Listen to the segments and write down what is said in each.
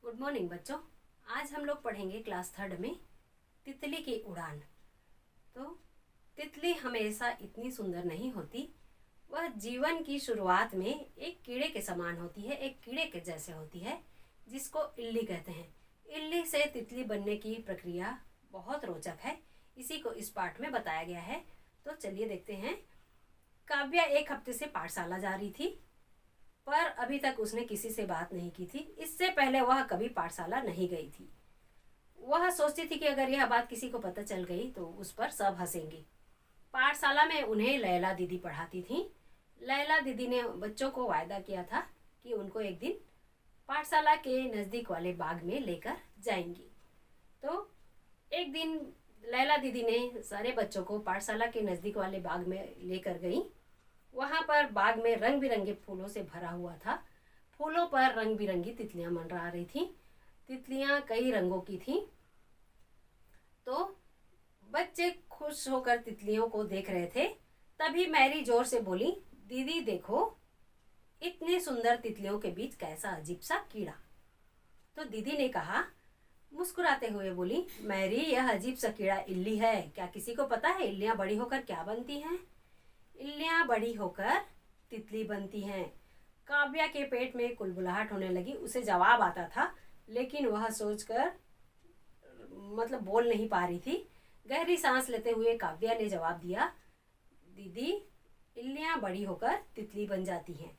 Good morning बच्चों। आज हम लोग पढ़ेंगे क्लास थर्ड में तितली की उड़ान। तो तितली हमेशा इतनी सुंदर नहीं होती। वह जीवन की शुरुआत में एक कीड़े के समान होती है, एक कीड़े के जैसे होती है, जिसको इल्ली कहते हैं। इल्ली से तितली बनने की प्रक्रिया बहुत रोचक है। इसी को इस पाठ में बताया गया है। तो चलिए देखते हैं। काव्या एक हफ्ते से पाठशाला जा रही थी, पर अभी तक उसने किसी से बात नहीं की थी। इससे पहले वह कभी पाठशाला नहीं गई थी। वह सोचती थी कि अगर यह बात किसी को पता चल गई तो उस पर सब हंसेंगे। पाठशाला में उन्हें लैला दीदी पढ़ाती थी। लैला दीदी ने बच्चों को वायदा किया था कि उनको एक दिन पाठशाला के नज़दीक वाले बाग में लेकर जाएंगी। तो एक दिन लैला दीदी ने सारे बच्चों को पाठशाला के नज़दीक वाले बाग में लेकर गई। वहाँ पर बाग में रंग बिरंगे फूलों से भरा हुआ था। फूलों पर रंग बिरंगी तितलियां मंडरा रही थी। तितलियां कई रंगों की थीं। तो बच्चे खुश होकर तितलियों को देख रहे थे। तभी मैरी जोर से बोली, दीदी देखो, इतने सुंदर तितलियों के बीच कैसा अजीब सा कीड़ा। तो दीदी ने कहा, मुस्कुराते हुए बोली, मैरी यह अजीब सा कीड़ा इल्ली है। क्या किसी को पता है इल्लियां बड़ी होकर क्या बनती हैं? इल्लियां बड़ी होकर तितली बनती हैं। काव्या के पेट में कुलबुलाहट होने लगी। उसे जवाब आता था, लेकिन वह सोचकर बोल नहीं पा रही थी। गहरी सांस लेते हुए काव्या ने जवाब दिया, दीदी इल्लियां बड़ी होकर तितली बन जाती हैं।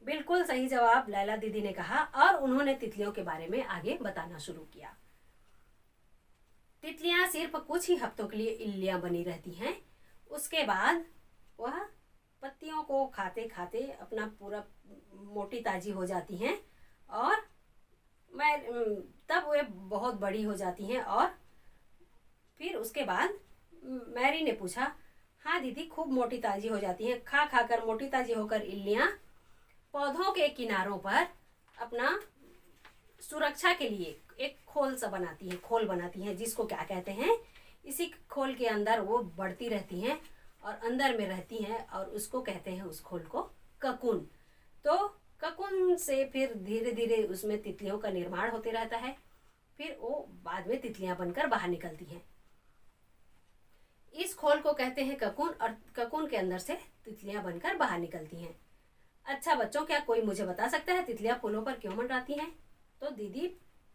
बिल्कुल सही जवाब लैला दीदी ने कहा और उन्होंने तितलियों के बारे में आगे बताना शुरू किया। तितलियां सिर्फ कुछ ही हफ्तों के लिए इल्लियां बनी रहती हैं। उसके बाद वह पत्तियों को खाते खाते अपना पूरा मोटी ताजी हो जाती हैं और तब वे बहुत बड़ी हो जाती हैं। और फिर उसके बाद मैरी ने पूछा, हाँ दीदी, खूब मोटी ताजी हो जाती हैं। खा खा कर मोटी ताजी होकर इल्लियां पौधों के किनारों पर अपना सुरक्षा के लिए एक खोल सा बनाती हैं, खोल बनाती हैं, जिसको क्या कहते हैं। इसी खोल के अंदर वो बढ़ती रहती हैं और अंदर में रहती हैं और उसको कहते हैं, उस खोल को, ककून। तो ककून से फिर धीरे धीरे उसमें तितलियों का निर्माण होते रहता है। फिर वो बाद में तितलियां बनकर बाहर निकलती हैं। इस खोल को कहते हैं ककून और ककून के अंदर से तितलियां बनकर बाहर निकलती हैं। अच्छा बच्चों, क्या कोई मुझे बता सकता है तितलियां फूलों पर क्यों मंडराती हैं? तो दीदी,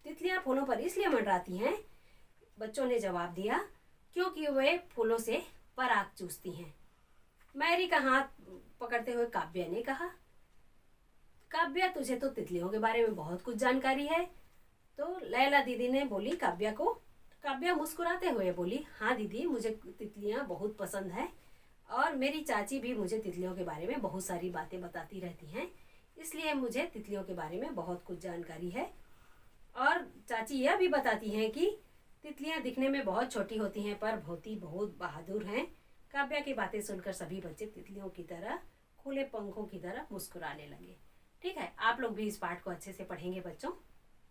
तितलियां फूलों पर इसलिए मंडराती हैं, बच्चों ने जवाब दिया, क्योंकि वे फूलों से पराग चूसती हैं। मैरी का हाथ पकड़ते हुए काव्या ने कहा, काव्या तुझे तो तितलियों के बारे में बहुत कुछ जानकारी है। तो लैला दीदी ने बोली काव्या को। काव्या मुस्कुराते हुए बोली, हाँ दीदी, मुझे तितलियां बहुत पसंद है और मेरी चाची भी मुझे तितलियों के बारे में बहुत सारी बातें बताती रहती हैं, इसलिए मुझे तितलियों के बारे में बहुत कुछ जानकारी है। और चाची यह भी बताती हैं कि तितलियां दिखने में बहुत छोटी होती हैं पर होती बहुत बहादुर हैं। काव्या की बातें सुनकर सभी बच्चे तितलियों की तरह, खुले पंखों की तरह मुस्कुराने लगे। ठीक है, आप लोग भी इस पाठ को अच्छे से पढ़ेंगे बच्चों।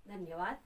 धन्यवाद।